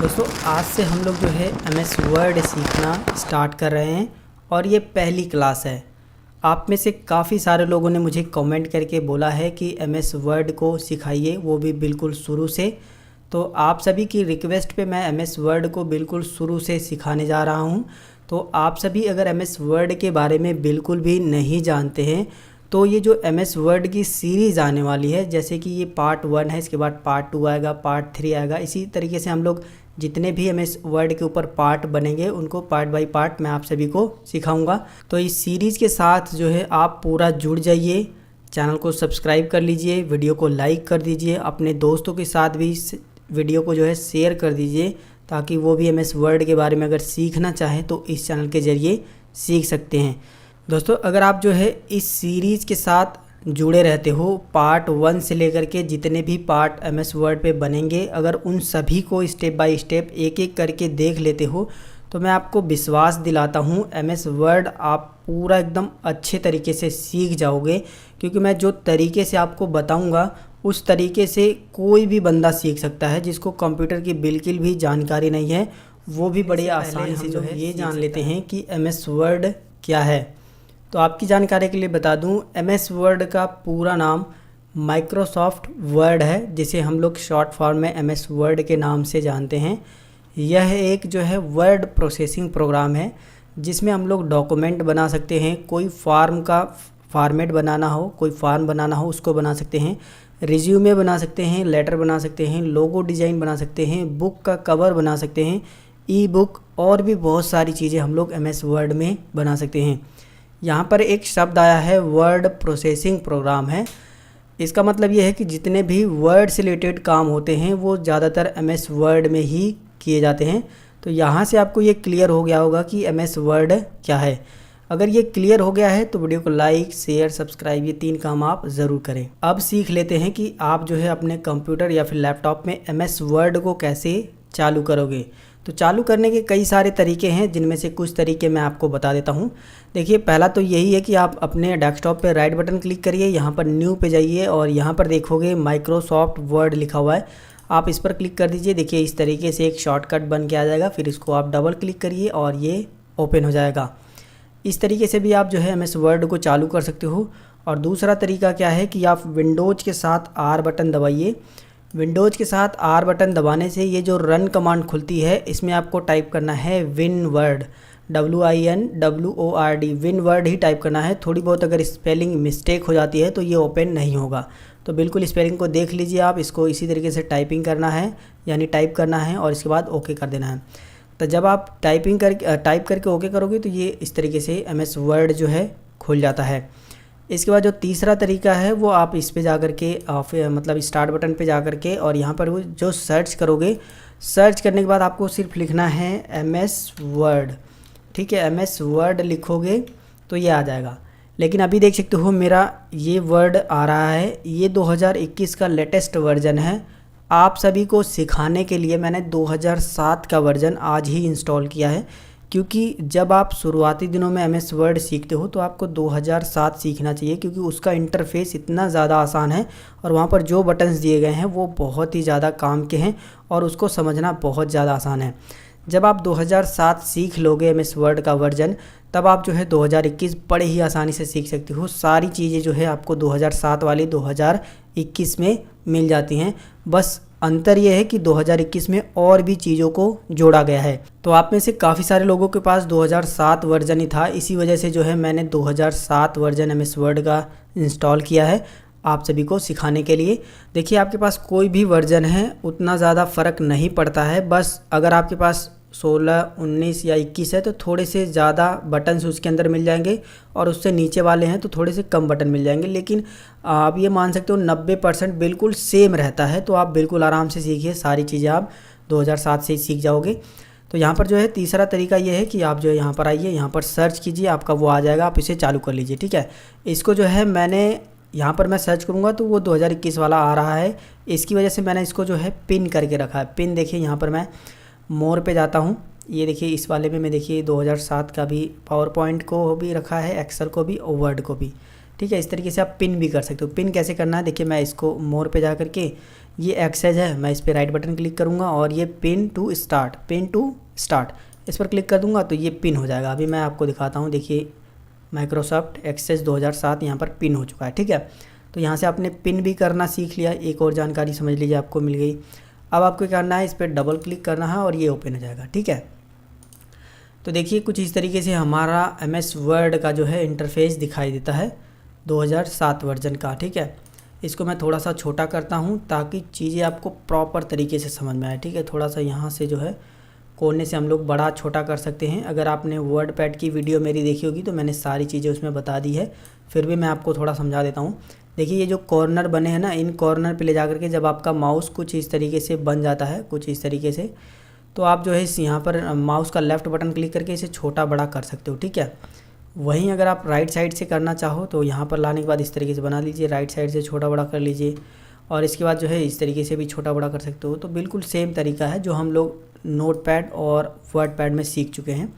दोस्तों आज से हम लोग जो है MS वर्ड सीखना स्टार्ट कर रहे हैं और ये पहली क्लास है। आप में से काफ़ी सारे लोगों ने मुझे कमेंट करके बोला है कि MS वर्ड को सिखाइए, वो भी बिल्कुल शुरू से। तो आप सभी की रिक्वेस्ट पे मैं MS वर्ड को बिल्कुल शुरू से सिखाने जा रहा हूँ। तो आप सभी अगर MS वर्ड के बारे में बिल्कुल भी नहीं जानते हैं तो ये जो MS वर्ड की सीरीज़ आने वाली है, जैसे कि ये पार्ट 1 है, इसके बाद पार्ट 2 आएगा, पार्ट 3 आएगा, इसी तरीके से हम लोग जितने भी MS वर्ड के ऊपर पार्ट बनेंगे उनको पार्ट बाय पार्ट मैं आप सभी को सिखाऊंगा। तो इस सीरीज़ के साथ जो है आप पूरा जुड़ जाइए, चैनल को सब्सक्राइब कर लीजिए, वीडियो को लाइक कर दीजिए, अपने दोस्तों के साथ भी इस वीडियो को जो है शेयर कर दीजिए ताकि वो भी MS वर्ड के बारे में अगर सीखना चाहें तो इस चैनल के ज़रिए सीख सकते हैं। दोस्तों अगर आप जो है इस सीरीज़ के साथ जुड़े रहते हो, पार्ट 1 से लेकर के जितने भी पार्ट MS वर्ड पे बनेंगे, अगर उन सभी को स्टेप बाय स्टेप एक एक करके देख लेते हो तो मैं आपको विश्वास दिलाता हूँ MS वर्ड आप पूरा एकदम अच्छे तरीके से सीख जाओगे। क्योंकि मैं जो तरीके से आपको बताऊँगा उस तरीके से कोई भी बंदा सीख सकता है जिसको कंप्यूटर की बिल्कुल भी जानकारी नहीं है, वो भी बड़ी आसानी से जो है ये जान लेते हैं कि MS वर्ड क्या है। तो आपकी जानकारी के लिए बता दूं, MS वर्ड का पूरा नाम माइक्रोसॉफ्ट वर्ड है, जिसे हम लोग शॉर्ट फॉर्म में MS वर्ड के नाम से जानते हैं। यह एक जो है वर्ड प्रोसेसिंग प्रोग्राम है जिसमें हम लोग डॉक्यूमेंट बना सकते हैं, कोई फॉर्म का फॉर्मेट बनाना हो, कोई फॉर्म बनाना हो उसको बना सकते हैं, रिज्यूमे बना सकते हैं, लेटर बना सकते हैं, लोगो डिज़ाइन बना सकते हैं, बुक का कवर बना सकते हैं, ई बुक और भी बहुत सारी चीज़ें हम लोग MS वर्ड में बना सकते हैं। यहाँ पर एक शब्द आया है वर्ड प्रोसेसिंग प्रोग्राम है। इसका मतलब ये है कि जितने भी वर्ड से रिलेटेड काम होते हैं वो ज़्यादातर MS वर्ड में ही किए जाते हैं। तो यहाँ से आपको ये क्लियर हो गया होगा कि MS वर्ड क्या है। अगर ये क्लियर हो गया है तो वीडियो को लाइक, शेयर, सब्सक्राइब, ये 3 काम आप ज़रूर करें। अब सीख लेते हैं कि आप जो है अपने कंप्यूटर या फिर लैपटॉप में MS वर्ड को कैसे चालू करोगे। तो चालू करने के कई सारे तरीके हैं, जिनमें से कुछ तरीके मैं आपको बता देता हूं। देखिए पहला तो यही है कि आप अपने डेस्कटॉप पे राइट बटन क्लिक करिए, यहां पर न्यू पे जाइए और यहां पर देखोगे माइक्रोसॉफ्ट वर्ड लिखा हुआ है, आप इस पर क्लिक कर दीजिए। देखिए इस तरीके से एक शॉर्टकट बन के आ जाएगा, फिर इसको आप डबल क्लिक करिए और ये ओपन हो जाएगा। इस तरीके से भी आप जो है MS वर्ड को चालू कर सकते हो। और दूसरा तरीका क्या है कि आप विंडोज़ के साथ R बटन दबाइए। विंडोज़ के साथ R बटन दबाने से ये जो रन कमांड खुलती है इसमें आपको टाइप करना है win word, WINWORD, win word ही टाइप करना है। थोड़ी बहुत अगर स्पेलिंग मिस्टेक हो जाती है तो ये ओपन नहीं होगा। तो बिल्कुल स्पेलिंग को देख लीजिए आप, इसको इसी तरीके से टाइपिंग करना है, यानी टाइप करना है और इसके बाद ओके कर देना है। तो जब आप टाइप करके ओके करोगे तो ये इस तरीके से MS वर्ड जो है खुल जाता है। इसके बाद जो तीसरा तरीका है वो आप इस पे जा कर के मतलब स्टार्ट बटन पे जा कर के और यहाँ पर वो जो सर्च करोगे, सर्च करने के बाद आपको सिर्फ लिखना है MS वर्ड। ठीक है, MS वर्ड लिखोगे तो ये आ जाएगा। लेकिन अभी देख सकते हो मेरा ये वर्ड आ रहा है, ये 2021 का लेटेस्ट वर्जन है। आप सभी को सिखाने के लिए मैंने 2007 का वर्जन आज ही इंस्टॉल किया है, क्योंकि जब आप शुरुआती दिनों में MS वर्ड सीखते हो तो आपको 2007 सीखना चाहिए, क्योंकि उसका इंटरफेस इतना ज़्यादा आसान है और वहाँ पर जो बटन्स दिए गए हैं वो बहुत ही ज़्यादा काम के हैं और उसको समझना बहुत ज़्यादा आसान है। जब आप 2007 सीख लोगे MS वर्ड का वर्जन, तब आप जो है 2021 बड़े ही आसानी से सीख सकते हो। सारी चीज़ें जो है आपको 2007 वाली 2021 में मिल जाती हैं। बस अंतर यह है कि 2021 में और भी चीज़ों को जोड़ा गया है। तो आप में से काफ़ी सारे लोगों के पास 2007 वर्जन ही था, इसी वजह से जो है मैंने 2007 वर्जन MS वर्ड का इंस्टॉल किया है आप सभी को सिखाने के लिए। देखिए आपके पास कोई भी वर्जन है उतना ज़्यादा फ़र्क नहीं पड़ता है। बस अगर आपके पास 16, 19 या 21 है तो थोड़े से ज़्यादा बटन्स उसके अंदर मिल जाएंगे और उससे नीचे वाले हैं तो थोड़े से कम बटन मिल जाएंगे। लेकिन आप ये मान सकते हो 90% बिल्कुल सेम रहता है। तो आप बिल्कुल आराम से सीखिए, सारी चीज़ें आप 2007 से ही सीख जाओगे। तो यहाँ पर जो है तीसरा तरीका ये है कि आप जो है यहाँ पर आइए, यहाँ पर सर्च कीजिए, आपका वो आ जाएगा, आप इसे चालू कर लीजिए। ठीक है, इसको जो है मैंने यहाँ पर मैं सर्च करूँगा तो वो 2021 वाला आ रहा है, इसकी वजह से मैंने इसको जो है पिन करके रखा है। पिन देखिए यहाँ पर मैं मोर पे जाता हूँ, ये देखिए इस वाले में मैं देखिए 2007 का भी पावर पॉइंट को भी रखा है, एक्सेल को भी और वर्ड को भी। ठीक है। इस तरीके से आप पिन भी कर सकते हो। पिन कैसे करना है देखिए, मैं इसको मोर पे जा करके, ये एक्सेस है, मैं इस पर राइट बटन क्लिक करूँगा और ये पिन टू स्टार्ट इस पर क्लिक कर दूँगा तो ये पिन हो जाएगा। अभी मैं आपको दिखाता हूँ, देखिए माइक्रोसॉफ्ट एक्सेस 2007 यहाँ पर पिन हो चुका है, ठीक है। तो यहाँ से आपने पिन भी करना सीख लिया, एक और जानकारी समझ लीजिए आपको मिल गई। अब आपको क्या करना है, इस पर डबल क्लिक करना है और ये ओपन हो जाएगा, ठीक है। तो देखिए कुछ इस तरीके से हमारा MS वर्ड का जो है इंटरफेस दिखाई देता है 2007 वर्जन का, ठीक है। इसको मैं थोड़ा सा छोटा करता हूँ ताकि चीज़ें आपको प्रॉपर तरीके से समझ में आए, ठीक है। थोड़ा सा यहाँ से जो है कोने से हम लोग बड़ा छोटा कर सकते हैं। अगर आपने वर्डपैड की वीडियो मेरी देखी होगी तो मैंने सारी चीज़ें उसमें बता दी है, फिर भी मैं आपको थोड़ा समझा देता हूँ। देखिए ये जो कॉर्नर बने हैं ना, इन कॉर्नर पे ले जा करके जब आपका माउस कुछ इस तरीके से बन जाता है, कुछ इस तरीके से, तो आप जो है इस यहाँ पर माउस का लेफ़्ट बटन क्लिक करके इसे छोटा बड़ा कर सकते हो, ठीक है। वहीं अगर आप राइट साइड से करना चाहो तो यहाँ पर लाने के बाद इस तरीके से बना लीजिए, राइट साइड से छोटा बड़ा कर लीजिए और इसके बाद जो है इस तरीके से भी छोटा बड़ा कर सकते हो। तो बिल्कुल सेम तरीका है जो हम लोग नोटपैड और वर्डपैड में सीख चुके हैं।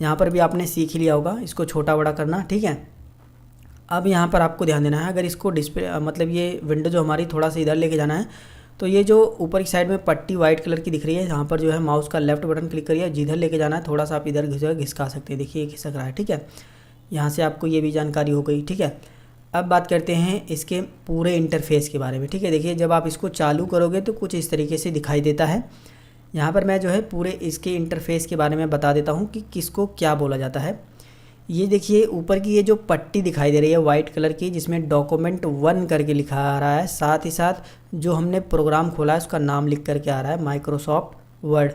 यहाँ पर भी आपने सीख ही लिया होगा इसको छोटा बड़ा करना, ठीक है। अब यहाँ पर आपको ध्यान देना है, अगर इसको डिस्प्ले मतलब ये विंडो जो हमारी थोड़ा सा इधर लेके जाना है, तो ये जो ऊपर की साइड में पट्टी वाइट कलर की दिख रही है, यहाँ पर जो है माउस का लेफ़्ट बटन क्लिक करिए, जिधर लेके जाना है थोड़ा सा आप इधर घिसका सकते हैं। देखिए खिसक रहा है, ठीक है। यहाँ से आपको ये भी जानकारी हो गई, ठीक है। अब बात करते हैं इसके पूरे इंटरफेस के बारे में, ठीक है। देखिए जब आप इसको चालू करोगे तो कुछ इस तरीके से दिखाई देता है। यहाँ पर मैं जो है पूरे इसके इंटरफेस के बारे में बता देता हूँ कि किसको क्या बोला जाता है। ये देखिए ऊपर की ये जो पट्टी दिखाई दे रही है वाइट कलर की, जिसमें डॉक्यूमेंट 1 करके लिखा आ रहा है, साथ ही साथ जो हमने प्रोग्राम खोला है उसका नाम लिख करके आ रहा है माइक्रोसॉफ्ट वर्ड।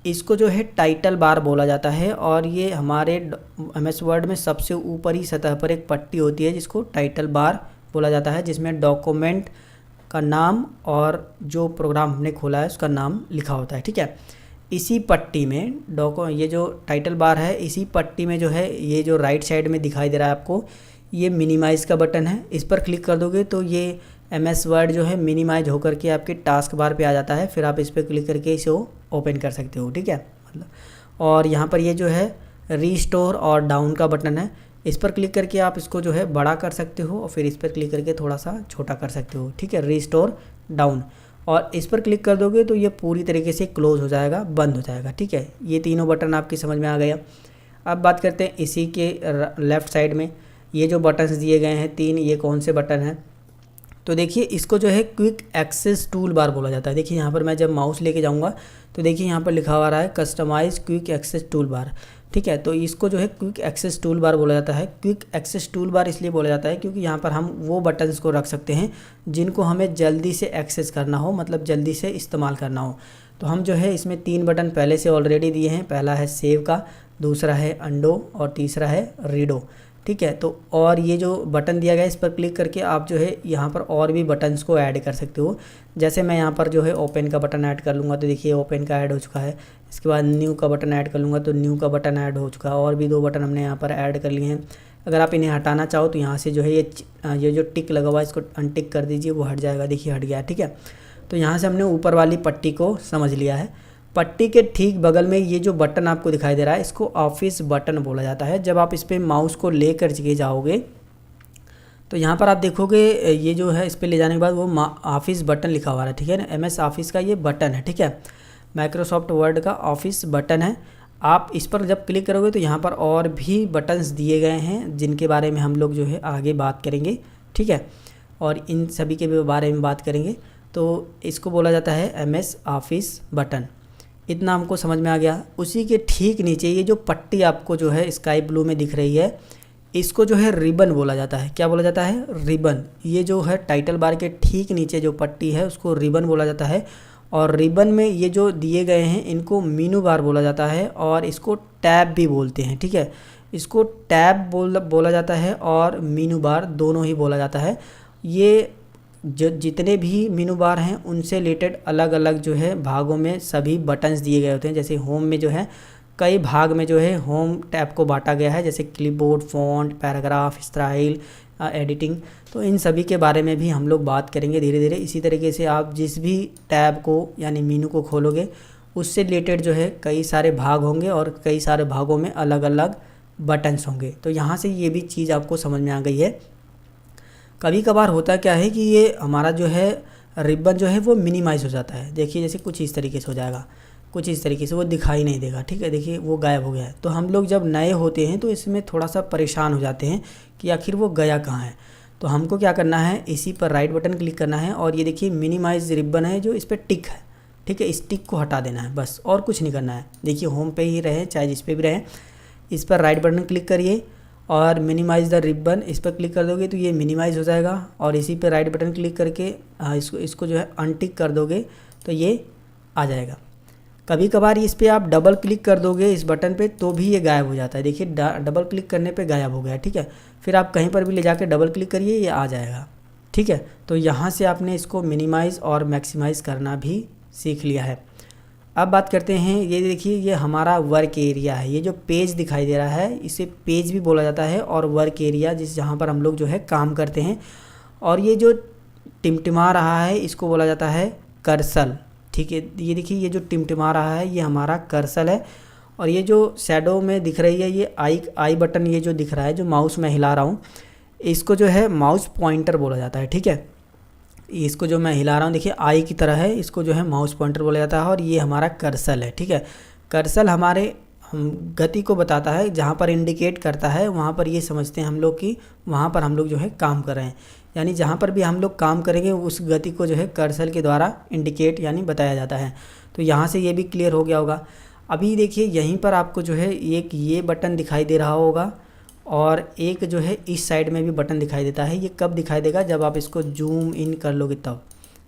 इसको जो है टाइटल बार बोला जाता है और ये हमारे MS वर्ड में सबसे ऊपरी सतह पर एक पट्टी होती है जिसको टाइटल बार बोला जाता है, जिसमें डॉक्यूमेंट का नाम और जो प्रोग्राम हमने खोला है उसका नाम लिखा होता है, ठीक है। इसी पट्टी में ये जो टाइटल बार है, इसी पट्टी में जो है ये जो राइट साइड में दिखाई दे रहा है आपको, ये मिनिमाइज़ का बटन है। इस पर क्लिक कर दोगे तो ये MS वर्ड जो है मिनिमाइज होकर के आपके टास्क बार पे आ जाता है, फिर आप इस पर क्लिक करके इसे ओपन कर सकते हो, ठीक है। मतलब और यहाँ पर ये जो है रीस्टोर और डाउन का बटन है, इस पर क्लिक करके आप इसको जो है बड़ा कर सकते हो और फिर इस पर क्लिक करके थोड़ा सा छोटा कर सकते हो, ठीक है। रीस्टोर डाउन, और इस पर क्लिक कर दोगे तो ये पूरी तरीके से क्लोज़ हो जाएगा, बंद हो जाएगा, ठीक है। ये तीनों बटन आपकी समझ में आ गया। अब बात करते हैं इसी के लेफ़्ट साइड में ये जो बटन्स दिए गए हैं 3, ये कौन से बटन हैं। तो देखिए इसको जो है क्विक एक्सेस टूल बार बोला जाता है। देखिए यहाँ पर मैं जब माउस लेके जाऊँगा तो देखिए यहाँ पर लिखा हुआ रहा है customize quick access tool bar, ठीक है। तो इसको जो है क्विक एक्सेस टूल बार बोला जाता है। क्विक एक्सेस टूल बार इसलिए बोला जाता है क्योंकि यहाँ पर हम वो बटन्स को रख सकते हैं जिनको हमें जल्दी से एक्सेस करना हो, मतलब जल्दी से इस्तेमाल करना हो। तो हम जो है इसमें 3 बटन पहले से ऑलरेडी दिए हैं। पहला है सेव का, दूसरा है अंडो और तीसरा है रीडो, ठीक है। तो और ये जो बटन दिया गया है इस पर क्लिक करके आप जो है यहाँ पर और भी बटन्स को ऐड कर सकते हो। जैसे मैं यहाँ पर जो है ओपन का बटन ऐड कर लूँगा तो देखिए ओपन का ऐड हो चुका है। इसके बाद न्यू का बटन ऐड कर लूँगा तो न्यू का बटन ऐड हो चुका है, और भी 2 बटन हमने यहाँ पर ऐड कर लिए हैं। अगर आप इन्हें हटाना चाहो तो यहाँ से जो है ये जो टिक लगा हुआ है इसको अनटिक कर दीजिए, वो हट जाएगा, देखिए हट गया, ठीक है। तो यहाँ से हमने ऊपर वाली पट्टी को समझ लिया है। पट्टी के ठीक बगल में ये जो बटन आपको दिखाई दे रहा है इसको ऑफिस बटन बोला जाता है। जब आप इस पर माउस को लेकर के जाओगे तो यहाँ पर आप देखोगे ये जो है इस पर ले जाने के बाद वो ऑफिस बटन लिखा हुआ है, ठीक है ना। MS ऑफिस का ये बटन है, ठीक है। माइक्रोसॉफ्ट वर्ड का ऑफिस बटन है। आप इस पर जब क्लिक करोगे तो यहाँ पर और भी बटन्स दिए गए हैं जिनके बारे में हम लोग जो है आगे बात करेंगे, ठीक है। और इन सभी के बारे में बात करेंगे। तो इसको बोला जाता है MS ऑफिस बटन। इतना हमको समझ में आ गया। उसी के ठीक नीचे ये जो पट्टी आपको जो है स्काई ब्लू में दिख रही है, इसको जो है रिबन बोला जाता है। क्या बोला जाता है? रिबन। ये जो है टाइटल बार के ठीक नीचे जो पट्टी है उसको रिबन बोला जाता है। और रिबन में ये जो दिए गए हैं इनको मीनू बार बोला जाता है और इसको टैब भी बोलते हैं, ठीक है। इसको टैब बोला जाता है और मीनू बार दोनों ही बोला जाता है। ये जो जितने भी मीनू बार हैं उनसे रिलेटेड अलग अलग जो है भागों में सभी बटन्स दिए गए होते हैं। जैसे होम में जो है कई भाग में जो है होम टैब को बांटा गया है, जैसे clipboard, font, paragraph, style, editing. तो इन सभी के बारे में भी हम लोग बात करेंगे धीरे धीरे। इसी तरीके से आप जिस भी टैब को यानी मीनू को खोलोगे उससे रिलेटेड जो है कई सारे भाग होंगे और कई सारे भागों में अलग अलग बटन्स होंगे। तो यहाँ से ये भी चीज़ आपको समझ में आ गई है। कभी कभार होता क्या है कि ये हमारा जो है रिबन जो है वो मिनिमाइज़ हो जाता है। देखिए जैसे कुछ इस तरीके से हो जाएगा, कुछ इस तरीके से वो दिखाई नहीं देगा, ठीक है। देखिए वो गायब हो गया है। तो हम लोग जब नए होते हैं तो इसमें थोड़ा सा परेशान हो जाते हैं कि आखिर वो गया कहाँ है। तो हमको क्या करना है, इसी पर राइट बटन क्लिक करना है और ये देखिए मिनिमाइज़ रिबन है जो इस पर टिक है, ठीक है। इस टिक को हटा देना है बस, और कुछ नहीं करना है। देखिए होम पे ही रहे चाहे जिस पे भी रहे, इस पर राइट बटन क्लिक करिए और मिनिमाइज़ द रिबन इस पर क्लिक कर दोगे तो ये मिनिमाइज़ हो जाएगा। और इसी पर राइट बटन क्लिक करके इसको जो है अनटिक कर दोगे तो ये आ जाएगा। कभी कभार इस पर आप डबल क्लिक कर दोगे इस बटन पे तो भी ये गायब हो जाता है। देखिए डबल क्लिक करने पे गायब हो गया, ठीक है। फिर आप कहीं पर भी ले जाकर डबल क्लिक करिए, ये आ जाएगा, ठीक है। तो यहाँ से आपने इसको मिनिमाइज़ और मैक्सिमाइज़ करना भी सीख लिया है। अब बात करते हैं, ये देखिए ये हमारा वर्क एरिया है। ये जो पेज दिखाई दे रहा है इसे पेज भी बोला जाता है और वर्क एरिया जिस जहाँ पर हम लोग जो है काम करते हैं। और ये जो टिमटिमा रहा है इसको बोला जाता है कर्सर, ठीक है। ये देखिए ये जो टिमटिमा रहा है ये हमारा कर्सर है। और ये जो शैडो में दिख रही है ये आई बटन, ये जो दिख रहा है जो माउस में हिला रहा हूँ इसको जो है माउस पॉइंटर बोला जाता है, ठीक है। इसको जो मैं हिला रहा हूँ देखिए आई की तरह है, इसको जो है माउस पॉइंटर बोला जाता है। और ये हमारा कर्सर है, ठीक है। कर्सर हमारे गति को बताता है, जहाँ पर इंडिकेट करता है वहाँ पर ये समझते हैं हम लोग कि वहाँ पर हम लोग जो है काम कर रहे हैं। यानी जहाँ पर भी हम लोग काम करेंगे उस गति को जो है कर्सर के द्वारा इंडिकेट यानी बताया जाता है। तो यहाँ से ये भी क्लियर हो गया होगा। अभी देखिए यहीं पर आपको जो है एक ये बटन दिखाई दे रहा होगा और एक जो है इस साइड में भी बटन दिखाई देता है। ये कब दिखाई देगा, जब आप इसको जूम इन कर लोगे तब,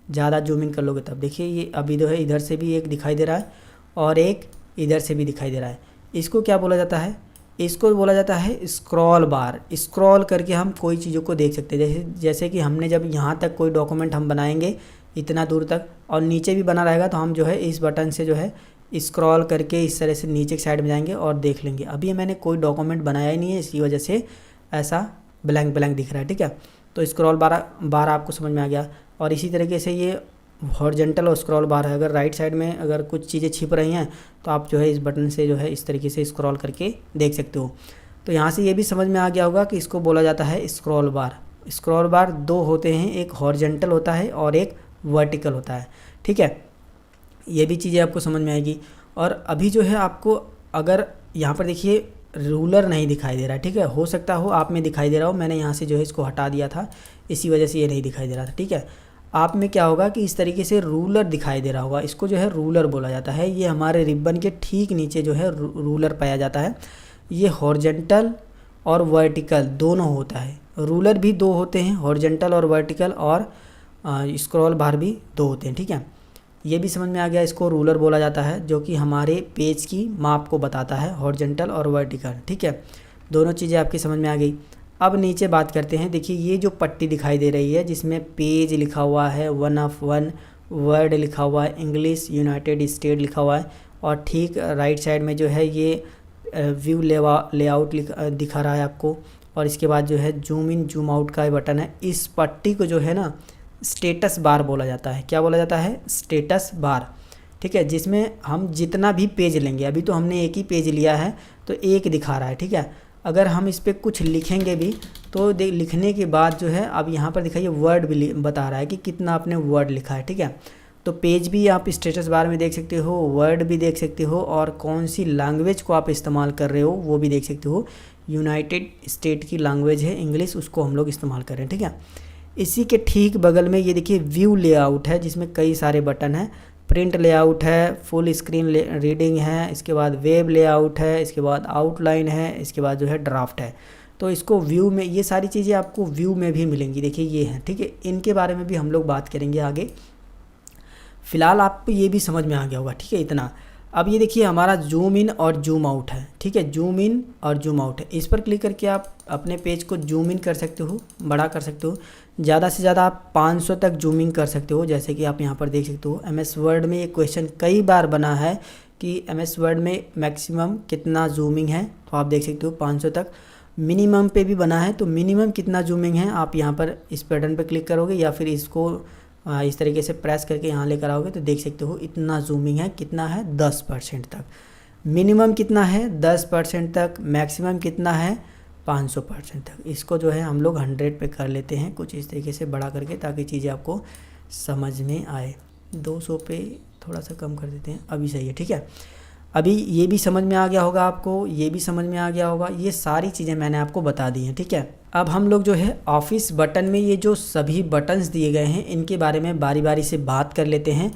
ज़्यादा जूम इन कर लोगे तब। देखिए ये अभी जो है इधर से भी एक दिखाई दे रहा है और एक इधर से भी दिखाई दे रहा है। इसको क्या बोला जाता है, इसको बोला जाता है स्क्रॉल बार। स्क्रॉल करके हम कोई चीज़ों को देख सकते हैं। जैसे कि हमने जब यहाँ तक कोई डॉक्यूमेंट हम बनाएंगे इतना दूर तक और नीचे भी बना रहेगा तो हम जो है इस बटन से जो है स्क्रॉल करके इस तरह से नीचे की साइड में जाएंगे और देख लेंगे। अभी मैंने कोई डॉक्यूमेंट बनाया ही नहीं है, इसी वजह से ऐसा ब्लैंक ब्लैंक दिख रहा है, ठीक है। तो स्क्रॉल बार आपको समझ में आ गया। और इसी तरीके से ये हॉरिजॉन्टल और स्क्रॉल बार है। अगर राइट साइड में अगर कुछ चीज़ें छिप रही हैं तो आप जो है इस बटन से जो है इस तरीके से स्क्रॉल करके देख सकते हो। तो यहाँ से ये भी समझ में आ गया होगा कि इसको बोला जाता है स्क्रॉल बार। स्क्रॉल बार दो होते हैं, एक हॉरिजॉन्टल होता है और एक वर्टिकल होता है, ठीक है। ये भी चीज़ें आपको समझ में आएगी। और अभी जो है आपको अगर यहाँ पर देखिए रूलर नहीं दिखाई दे रहा है, ठीक है। हो सकता हो आप में दिखाई दे रहा हो, मैंने यहाँ से जो है इसको हटा दिया था, इसी वजह से ये नहीं दिखाई दे रहा था, ठीक है। आप में क्या होगा कि इस तरीके से रूलर दिखाई दे रहा होगा, इसको जो है रूलर बोला जाता है। ये हमारे रिबन के ठीक नीचे जो है रूलर पाया जाता है। ये हॉरिजॉन्टल और वर्टिकल दोनों होता है। रूलर भी दो होते हैं, हॉरिजॉन्टल और वर्टिकल, और स्क्रॉल बार भी दो होते हैं, ठीक है। ये भी समझ में आ गया, इसको रूलर बोला जाता है जो कि हमारे पेज की माप को बताता है, हॉरिजॉन्टल और वर्टिकल, ठीक है। दोनों चीज़ें आपकी समझ में आ गई। अब नीचे बात करते हैं। देखिए ये जो पट्टी दिखाई दे रही है जिसमें पेज लिखा हुआ है, 1 of 1 वर्ड लिखा हुआ है, इंग्लिश यूनाइटेड स्टेट लिखा हुआ है, और ठीक राइट साइड में जो है ये व्यू लेआउट दिखा रहा है आपको। और इसके बाद जो है जूम इन जूम आउट का बटन है। इस पट्टी को जो है ना स्टेटस बार बोला जाता है। क्या बोला जाता है, स्टेटस बार, ठीक है। जिसमें हम जितना भी पेज लेंगे, अभी तो हमने एक ही पेज लिया है तो एक दिखा रहा है, ठीक है। अगर हम इस पर कुछ लिखेंगे भी तो लिखने के बाद जो है अब यहाँ पर दिखाइए वर्ड भी बता रहा है कि कितना आपने वर्ड लिखा है, ठीक है। तो पेज भी आप स्टेटस बार में देख सकते हो, वर्ड भी देख सकते हो, और कौन सी लैंग्वेज को आप इस्तेमाल कर रहे हो वो भी देख सकते हो। यूनाइटेड स्टेट की लैंग्वेज है इंग्लिश, उसको हम लोग इस्तेमाल कर रहे हैं, ठीक है। इसी के ठीक बगल में ये देखिए व्यू लेआउट है जिसमें कई सारे बटन हैं। प्रिंट लेआउट है, फुल स्क्रीन रीडिंग है, इसके बाद वेब लेआउट है, इसके बाद आउटलाइन है, इसके बाद जो है ड्राफ्ट है। तो इसको व्यू में, ये सारी चीज़ें आपको व्यू में भी मिलेंगी। देखिए ये हैं, ठीक है। इनके बारे में भी हम लोग बात करेंगे आगे। फ़िलहाल आपको ये भी समझ में आ गया होगा, ठीक है, इतना। अब ये देखिए हमारा जूम इन और जूम आउट है, ठीक है। जूम इन और जूम आउट है। इस पर क्लिक करके आप अपने पेज को जूम इन कर सकते हो, बड़ा कर सकते हो। ज़्यादा से ज़्यादा आप 500 तक जूम इन कर सकते हो, जैसे कि आप यहाँ पर देख सकते हो। MS वर्ड में ये क्वेश्चन कई बार बना है कि MS वर्ड में मैक्सिमम कितना जूमिंग है, तो आप देख सकते हो 500 तक। मिनिमम पे भी बना है, तो मिनिमम कितना जूमिंग है आप यहाँ पर इस बटन पर क्लिक करोगे या फिर इसको इस तरीके से प्रेस करके यहाँ लेकर आओगे तो देख सकते हो इतना जूमिंग है। कितना है, 10% तक। मिनिमम कितना है, 10% तक। मैक्सिमम कितना है, 500% तक। इसको जो है हम लोग 100 पे कर लेते हैं, कुछ इस तरीके से बड़ा करके, ताकि चीज़ें आपको समझ में आए। 200 पे थोड़ा सा कम कर देते हैं, अभी सही है, ठीक है। अभी ये भी समझ में आ गया होगा आपको, ये भी समझ में आ गया होगा, ये सारी चीज़ें मैंने आपको बता दी हैं, ठीक है। अब हम लोग जो है ऑफिस बटन में ये जो सभी बटन्स दिए गए हैं इनके बारे में बारी बारी से बात कर लेते हैं।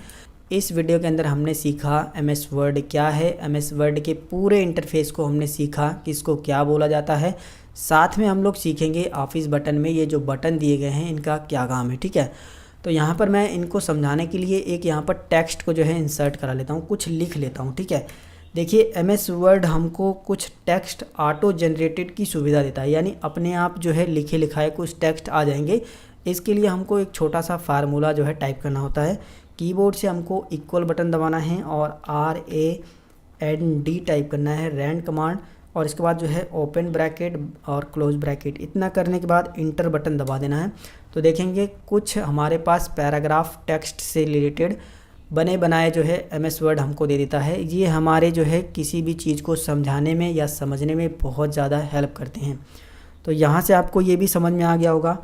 इस वीडियो के अंदर हमने सीखा एमएस वर्ड क्या है, एमएस वर्ड के पूरे इंटरफेस को हमने सीखा कि इसको क्या बोला जाता है। साथ में हम लोग सीखेंगे ऑफिस बटन में ये जो बटन दिए गए हैं इनका क्या काम है, ठीक है। तो यहाँ पर मैं इनको समझाने के लिए एक यहाँ पर टेक्स्ट को जो है इंसर्ट करा लेता हूँ, कुछ लिख लेता हूँ, ठीक है। देखिए एमएस वर्ड हमको कुछ टेक्स्ट ऑटो जनरेटेड की सुविधा देता है, यानी अपने आप जो है लिखे लिखाए कुछ टेक्स्ट आ जाएंगे। इसके लिए हमको एक छोटा सा फार्मूला जो है टाइप करना होता है। कीबोर्ड से हमको इक्वल बटन दबाना है और RAND टाइप करना है, रैंड कमांड, और इसके बाद जो है ओपन ब्रैकेट और क्लोज ब्रैकेट। इतना करने के बाद इंटर बटन दबा देना है। तो देखेंगे कुछ हमारे पास पैराग्राफ टेक्स्ट से रिलेटेड बने बनाए जो है एमएस वर्ड हमको दे देता है। ये हमारे जो है किसी भी चीज़ को समझाने में या समझने में बहुत ज़्यादा हेल्प करते हैं। तो यहाँ से आपको ये भी समझ में आ गया होगा।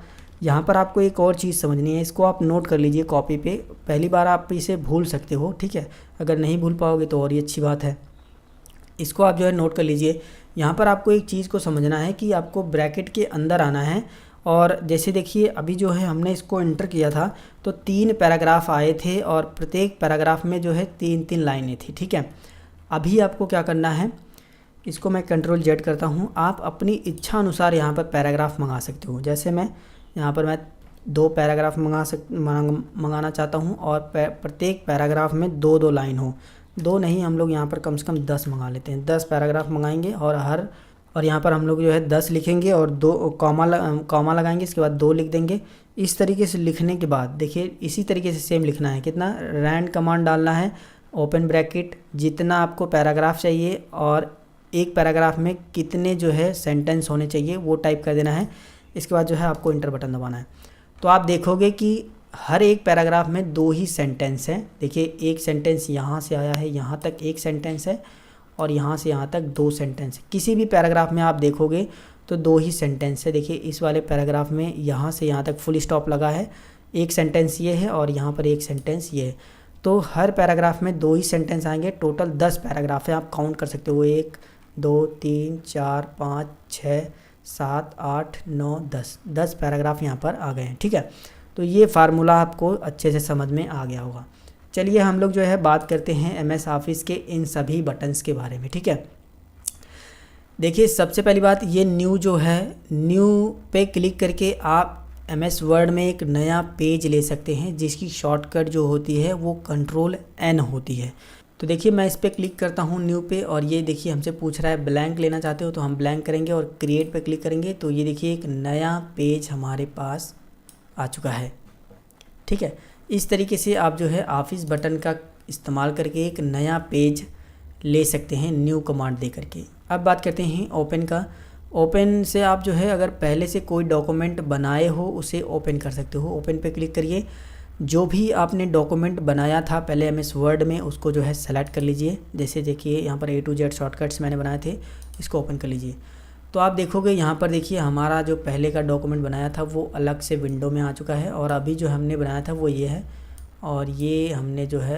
यहाँ पर आपको एक और चीज़ समझनी है, इसको आप नोट कर लीजिए कॉपी पे। पहली बार आप इसे भूल सकते हो, ठीक है। अगर नहीं भूल पाओगे तो और ही अच्छी बात है। इसको आप जो है नोट कर लीजिए। यहाँ पर आपको एक चीज़ को समझना है कि आपको ब्रैकेट के अंदर आना है, और जैसे देखिए अभी जो है हमने इसको एंटर किया था तो 3 पैराग्राफ आए थे और प्रत्येक पैराग्राफ में जो है 3-3 लाइनें थी, ठीक है। अभी आपको क्या करना है, इसको मैं कंट्रोल Z करता हूँ। आप अपनी इच्छा अनुसार यहाँ पर पैराग्राफ मंगा सकते हो। जैसे मैं यहाँ पर 2 पैराग्राफ मंगाना चाहता हूँ और प्रत्येक पैराग्राफ में 2-2 लाइन हो। 2 नहीं, हम लोग यहाँ पर कम से कम 10 मंगा लेते हैं। 10 पैराग्राफ मंगाएंगे और यहाँ पर हम लोग जो है 10 लिखेंगे और 2 कॉमा लगाएंगे, इसके बाद 2 लिख देंगे। इस तरीके से लिखने के बाद देखिए इसी तरीके से सेम लिखना है। कितना, रैंड कमांड डालना है, ओपन ब्रैकेट, जितना आपको पैराग्राफ चाहिए और एक पैराग्राफ में कितने जो है सेंटेंस होने चाहिए वो टाइप कर देना है। इसके बाद जो है आपको इंटर बटन दबाना है। तो आप देखोगे कि हर एक पैराग्राफ में 2 ही सेंटेंस हैं। देखिए एक सेंटेंस यहाँ से आया है, यहाँ तक एक सेंटेंस है, और यहाँ से यहाँ तक 2 सेंटेंस है। किसी भी पैराग्राफ में आप देखोगे तो 2 ही सेंटेंस है। देखिए इस वाले पैराग्राफ में यहाँ से यहाँ तक फुल स्टॉप लगा है, एक सेंटेंस ये है और यहाँ पर एक सेंटेंस ये है। तो हर पैराग्राफ में 2 ही सेंटेंस आएंगे। टोटल 10 पैराग्राफ है, आप काउंट कर सकते हो। 1 2 3 4 5 6 7 8 9 10 पैराग्राफ यहाँ पर आ गए हैं, ठीक है। तो ये फार्मूला आपको अच्छे से समझ में आ गया होगा। चलिए हम लोग जो है बात करते हैं एमएस ऑफिस के इन सभी बटन्स के बारे में, ठीक है। देखिए सबसे पहली बात, ये न्यू जो है, न्यू पे क्लिक करके आप एमएस वर्ड में एक नया पेज ले सकते हैं, जिसकी शॉर्टकट जो होती है वो Ctrl+N होती है। तो देखिए मैं इस पर क्लिक करता हूँ न्यू पे, और ये देखिए हमसे पूछ रहा है ब्लैंक लेना चाहते हो, तो हम ब्लैंक करेंगे और क्रिएट पे क्लिक करेंगे। तो ये देखिए एक नया पेज हमारे पास आ चुका है, ठीक है। इस तरीके से आप जो है ऑफिस बटन का इस्तेमाल करके एक नया पेज ले सकते हैं न्यू कमांड दे करके। अब बात करते हैं ओपन का। ओपन से आप जो है अगर पहले से कोई डॉक्यूमेंट बनाए हो उसे ओपन कर सकते हो। ओपन पे क्लिक करिए, जो भी आपने डॉक्यूमेंट बनाया था पहले एमएस वर्ड में उसको जो है सेलेक्ट कर लीजिए। जैसे देखिए यहाँ पर A to Z शॉर्टकट्स मैंने बनाए थे, इसको ओपन कर लीजिए। तो आप देखोगे यहाँ पर देखिए हमारा जो पहले का डॉक्यूमेंट बनाया था वो अलग से विंडो में आ चुका है, और अभी जो हमने बनाया था वो ये है, और ये हमने जो है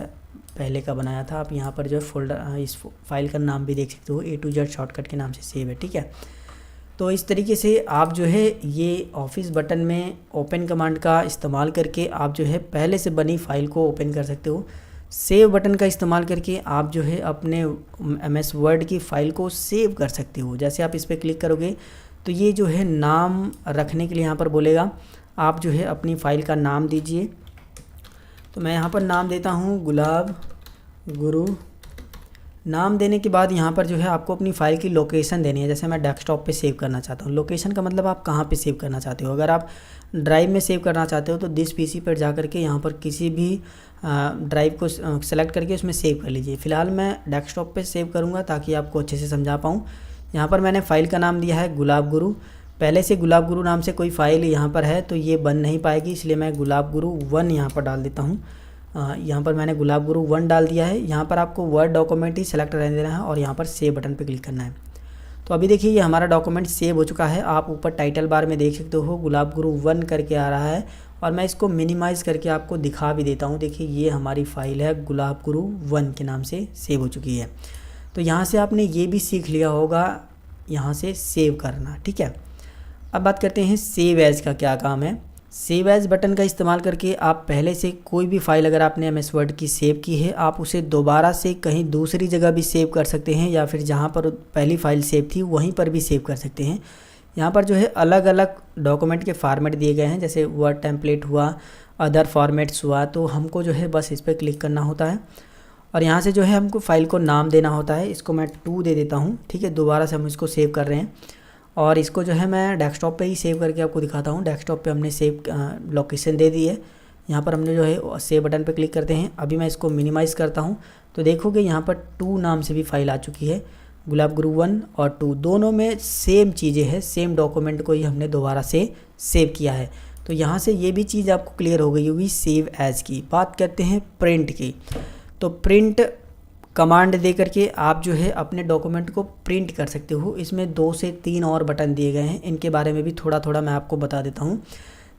पहले का बनाया था। आप यहाँ पर जो है फोल्डर, इस फाइल का नाम भी देख सकते हो, A to Z शॉर्टकट के नाम से सेव है, ठीक है। तो इस तरीके से आप जो है ये ऑफिस बटन में ओपन कमांड का इस्तेमाल करके आप जो है पहले से बनी फाइल को ओपन कर सकते हो। सेव बटन का इस्तेमाल करके आप जो है अपने एमएस वर्ड की फ़ाइल को सेव कर सकते हो। जैसे आप इस पर क्लिक करोगे तो ये जो है नाम रखने के लिए यहाँ पर बोलेगा, आप जो है अपनी फ़ाइल का नाम दीजिए। तो मैं यहाँ पर नाम देता हूँ गुलाब गुरु। नाम देने के बाद यहाँ पर जो है आपको अपनी फ़ाइल की लोकेशन देनी है। जैसे मैं डेस्कटॉप पे सेव करना चाहता हूँ। लोकेशन का मतलब आप कहाँ पे सेव करना चाहते हो। अगर आप ड्राइव में सेव करना चाहते हो तो दिस पीसी पर जा करके यहाँ पर किसी भी ड्राइव को सेलेक्ट करके उसमें सेव कर लीजिए। फ़िलहाल मैं डेस्कटॉप पे सेव करूँगा ताकि आपको अच्छे से समझा पाऊँ। यहाँ पर मैंने फ़ाइल का नाम दिया है गुलाब गुरु। पहले से गुलाब गुरु नाम से कोई फ़ाइल यहाँ पर है तो ये बन नहीं पाएगी, इसलिए मैं गुलाब गुरु 1 यहाँ पर डाल देता हूँ। यहाँ पर मैंने गुलाब गुरु 1 डाल दिया है। यहाँ पर आपको वर्ड डॉक्यूमेंट ही सेलेक्ट रहने देना है और यहाँ पर सेव बटन पर क्लिक करना है। तो अभी देखिए ये हमारा डॉक्यूमेंट सेव हो चुका है। आप ऊपर टाइटल बार में देख सकते हो गुलाब गुरु 1 करके आ रहा है, और मैं इसको मिनिमाइज़ करके आपको दिखा भी देता हूँ। देखिए ये हमारी फ़ाइल है गुलाब गुरु 1 के नाम से सेव हो चुकी है। तो यहाँ से आपने ये भी सीख लिया होगा यहाँ से सेव करना, ठीक है। अब बात करते हैं सेव एज़ का क्या काम है। सेव एज़ बटन का इस्तेमाल करके आप पहले से कोई भी फाइल अगर आपने MS वर्ड की सेव की है, आप उसे दोबारा से कहीं दूसरी जगह भी सेव कर सकते हैं, या फिर जहाँ पर पहली फ़ाइल सेव थी वहीं पर भी सेव कर सकते हैं। यहाँ पर जो है अलग अलग डॉक्यूमेंट के फॉर्मेट दिए गए हैं, जैसे वर्ड टेम्पलेट हुआ, अदर फॉर्मेट्स हुआ। तो हमको जो है बस इस पर क्लिक करना होता है, और यहाँ से जो है हमको फ़ाइल को नाम देना होता है। इसको मैं 2 दे देता हूँ, ठीक है। दोबारा से हम इसको सेव कर रहे हैं, और इसको जो है मैं डेस्कटॉप पे ही सेव करके आपको दिखाता हूँ। डेस्कटॉप पे हमने सेव लोकेशन दे दी है। यहाँ पर हमने जो है सेव बटन पे क्लिक करते हैं। अभी मैं इसको मिनिमाइज़ करता हूँ, तो देखोगे यहाँ पर 2 नाम से भी फाइल आ चुकी है। गुलाब गुरु 1 और 2 दोनों में सेम चीज़ें हैं, सेम डॉक्यूमेंट को ही हमने दोबारा से सेव किया है। तो यहाँ से ये भी चीज़ आपको क्लियर हो गई होगी सेव एज़ की। बात करते हैं प्रिंट की। तो प्रिंट कमांड दे करके आप जो है अपने डॉक्यूमेंट को प्रिंट कर सकते हो। इसमें 2 से 3 और बटन दिए गए हैं, इनके बारे में भी थोड़ा थोड़ा मैं आपको बता देता हूँ।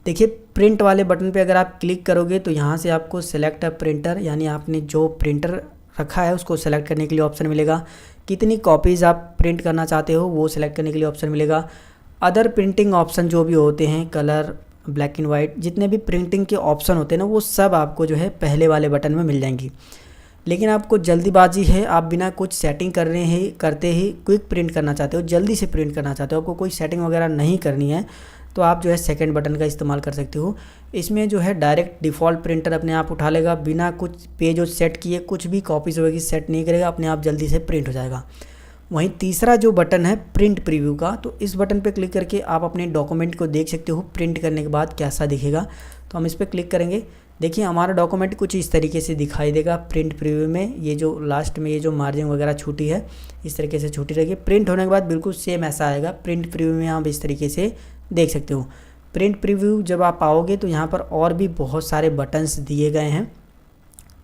देखिए प्रिंट वाले बटन पे अगर आप क्लिक करोगे तो यहाँ से आपको सेलेक्ट अ प्रिंटर, यानी आपने जो प्रिंटर रखा है उसको सेलेक्ट करने के लिए ऑप्शन मिलेगा। कितनी कॉपीज़ आप प्रिंट करना चाहते हो वो सिलेक्ट करने के लिए ऑप्शन मिलेगा। अदर प्रिंटिंग ऑप्शन जो भी होते हैं, कलर, ब्लैक एंड वाइट, जितने भी प्रिंटिंग के ऑप्शन होते हैं ना, वो सब आपको जो है पहले वाले बटन में मिल जाएंगी। लेकिन आपको जल्दीबाजी है, आप बिना कुछ सेटिंग करते ही क्विक प्रिंट करना चाहते हो, जल्दी से प्रिंट करना चाहते हो, आपको कोई सेटिंग वगैरह नहीं करनी है, तो आप जो है सेकंड बटन का इस्तेमाल कर सकते हो। इसमें जो है डायरेक्ट डिफ़ॉल्ट प्रिंटर अपने आप उठा लेगा, बिना कुछ पेज और सेट किए, कुछ भी कॉपीज़ वगैरह सेट नहीं करेगा, अपने आप जल्दी से प्रिंट हो जाएगा। वहीं तीसरा जो बटन है प्रिंट प्रीव्यू का, तो इस बटन पे क्लिक करके आप अपने डॉक्यूमेंट को देख सकते हो प्रिंट करने के बाद कैसा दिखेगा। तो हम इस पर क्लिक करेंगे, देखिए हमारा डॉक्यूमेंट कुछ इस तरीके से दिखाई देगा प्रिंट प्रीव्यू में। ये जो लास्ट में ये जो मार्जिन वगैरह छूटी है इस तरीके से छूटी रहेगी। प्रिंट होने के बाद बिल्कुल सेम ऐसा आएगा। प्रिंट प्रीव्यू में आप इस तरीके से देख सकते हो। प्रिंट प्रीव्यू जब आप आओगे तो यहाँ पर और भी बहुत सारे बटन्स दिए गए हैं,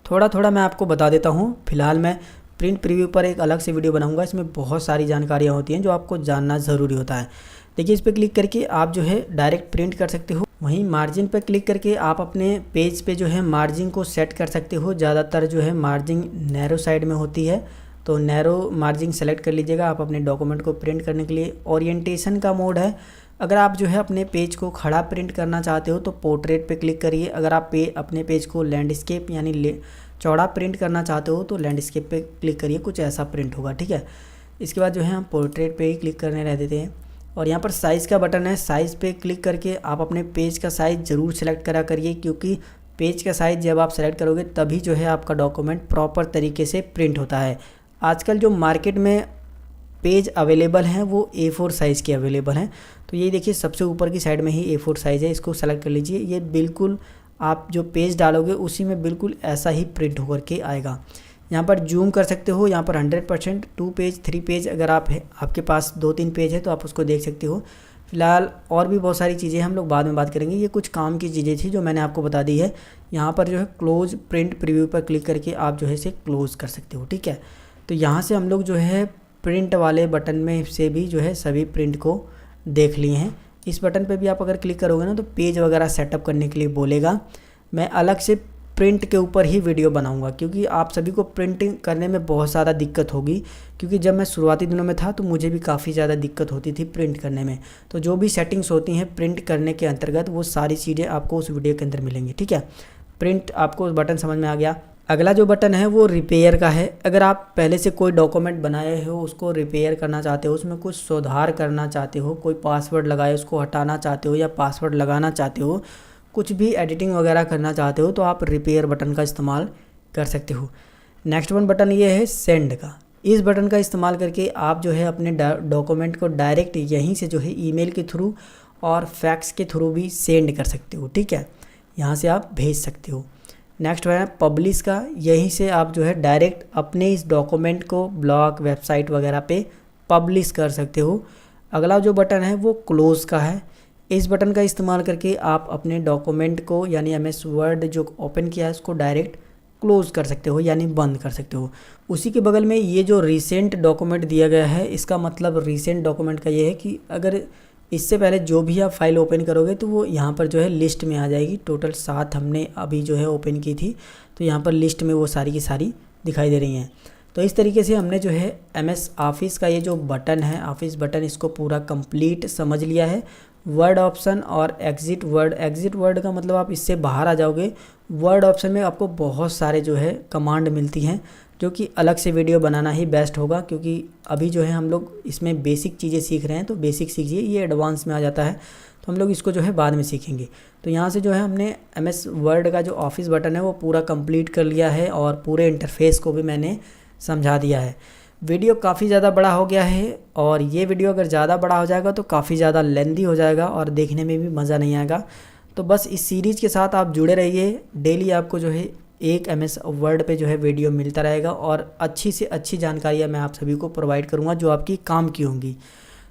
थोड़ा थोड़ा मैं आपको बता देता हूँ। फिलहाल मैं प्रिंट प्रीव्यू पर एक अलग से वीडियो बनाऊंगा, इसमें बहुत सारी जानकारियाँ होती हैं जो आपको जानना ज़रूरी होता है। देखिए इस पर क्लिक करके आप जो है डायरेक्ट प्रिंट कर सकते हो। वहीं मार्जिन पर क्लिक करके आप अपने पेज पे जो है मार्जिन को सेट कर सकते हो। ज़्यादातर जो है मार्जिन नैरो साइड में होती है, तो नैरो मार्जिन सेलेक्ट कर लीजिएगा आप अपने डॉक्यूमेंट को प्रिंट करने के लिए। ओरिएंटेशन का मोड है, अगर आप जो है अपने पेज को खड़ा प्रिंट करना चाहते हो तो पोर्ट्रेट पे क्लिक करिए। अगर आप अपने पेज को लैंडस्केप यानी चौड़ा प्रिंट करना चाहते हो तो लैंडस्केप पे क्लिक करिए, कुछ ऐसा प्रिंट होगा, ठीक है। इसके बाद जो है हम पोर्ट्रेट पे ही क्लिक करने रह देते हैं। और यहाँ पर साइज़ का बटन है, साइज़ पे क्लिक करके आप अपने पेज का साइज़ ज़रूर सेलेक्ट करा करिए, क्योंकि पेज का साइज़ जब आप सेलेक्ट करोगे तभी जो है आपका डॉक्यूमेंट प्रॉपर तरीके से प्रिंट होता है। आजकल जो मार्केट में पेज अवेलेबल हैं वो A4 साइज़ के अवेलेबल हैं। तो ये देखिए सबसे ऊपर की साइड में ही A4 साइज़ है, इसको सेलेक्ट कर लीजिए। ये बिल्कुल आप जो पेज डालोगे उसी में बिल्कुल ऐसा ही प्रिंट होकर के आएगा। यहाँ पर जूम कर सकते हो, यहाँ पर 100%, 2 पेज 3 पेज अगर आपके पास 2-3 पेज है तो आप उसको देख सकते हो। फिलहाल और भी बहुत सारी चीज़ें हम लोग बाद में बात करेंगे। ये कुछ काम की चीज़ें थी जो मैंने आपको बता दी है। यहाँ पर जो है क्लोज प्रिंट प्रीव्यू पर क्लिक करके आप जो है इसे क्लोज़ कर सकते हो, ठीक है। तो यहाँ से हम लोग जो है प्रिंट वाले बटन में से भी जो है सभी प्रिंट को देख लिए हैं। इस बटन पे भी आप अगर क्लिक करोगे ना तो पेज वगैरह सेटअप करने के लिए बोलेगा। मैं अलग से प्रिंट के ऊपर ही वीडियो बनाऊंगा, क्योंकि आप सभी को प्रिंटिंग करने में बहुत ज़्यादा दिक्कत होगी, क्योंकि जब मैं शुरुआती दिनों में था तो मुझे भी काफ़ी ज़्यादा दिक्कत होती थी प्रिंट करने में। तो जो भी सेटिंग्स होती हैं प्रिंट करने के अंतर्गत वो सारी चीज़ें आपको उस वीडियो के अंदर मिलेंगी, ठीक है। प्रिंट आपको उस बटन समझ में आ गया। अगला जो बटन है वो रिपेयर का है। अगर आप पहले से कोई डॉक्यूमेंट बनाए हो उसको रिपेयर करना चाहते हो, उसमें कुछ सुधार करना चाहते हो, कोई पासवर्ड लगाए उसको हटाना चाहते हो या पासवर्ड लगाना चाहते हो, कुछ भी एडिटिंग वगैरह करना चाहते हो तो आप रिपेयर बटन का इस्तेमाल कर सकते हो। नेक्स्ट बटन ये है सेंड का। इस बटन का इस्तेमाल करके आप जो है अपने डॉक्यूमेंट को डायरेक्ट यहीं से जो है ईमेल के थ्रू और फैक्स के थ्रू भी सेंड कर सकते हो, ठीक है। यहाँ से आप भेज सकते हो। नेक्स्ट है पब्लिश का। यहीं से आप जो है डायरेक्ट अपने इस डॉक्यूमेंट को ब्लॉग, वेबसाइट वगैरह पे पब्लिश कर सकते हो। अगला जो बटन है वो क्लोज़ का है। इस बटन का इस्तेमाल करके आप अपने डॉक्यूमेंट को यानी MS वर्ड जो ओपन किया है उसको डायरेक्ट क्लोज़ कर सकते हो यानी बंद कर सकते हो। उसी के बगल में ये जो रिसेंट डॉक्यूमेंट दिया गया है, इसका मतलब रिसेंट डॉक्यूमेंट का ये है कि अगर इससे पहले जो भी आप फाइल ओपन करोगे तो वो यहाँ पर जो है लिस्ट में आ जाएगी। टोटल 7 हमने अभी जो है ओपन की थी, तो यहाँ पर लिस्ट में वो सारी की सारी दिखाई दे रही हैं। तो इस तरीके से हमने जो है एमएस ऑफिस का ये जो बटन है, ऑफिस बटन, इसको पूरा कंप्लीट समझ लिया है। वर्ड ऑप्शन और एग्ज़िट वर्ड का मतलब आप इससे बाहर आ जाओगे। वर्ड ऑप्शन में आपको बहुत सारे जो है कमांड मिलती हैं, जो कि अलग से वीडियो बनाना ही बेस्ट होगा, क्योंकि अभी जो है हम लोग इसमें बेसिक चीज़ें सीख रहे हैं, तो बेसिक सीखिए, ये एडवांस में आ जाता है, तो हम लोग इसको जो है बाद में सीखेंगे। तो यहाँ से जो है हमने एमएस वर्ड का जो ऑफिस बटन है वो पूरा कंप्लीट कर लिया है और पूरे इंटरफेस को भी मैंने समझा दिया है। वीडियो काफ़ी ज़्यादा बड़ा हो गया है, और ये वीडियो अगर ज़्यादा बड़ा हो जाएगा तो काफ़ी ज़्यादा लेंथी हो जाएगा और देखने में भी मज़ा नहीं आएगा। तो बस इस सीरीज़ के साथ आप जुड़े रहिए। डेली आपको जो है एक एमएस वर्ड पे जो है वीडियो मिलता रहेगा, और अच्छी से अच्छी जानकारियाँ मैं आप सभी को प्रोवाइड करूँगा जो आपकी काम की होंगी।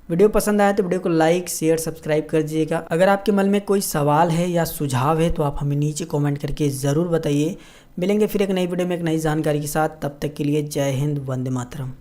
वीडियो पसंद आया तो वीडियो को लाइक, शेयर, सब्सक्राइब कर दीजिएगा। अगर आपके मन में कोई सवाल है या सुझाव है तो आप हमें नीचे कमेंट करके ज़रूर बताइए। मिलेंगे फिर एक नई वीडियो में एक नई जानकारी के साथ। तब तक के लिए जय हिंद, वंदे मातरम।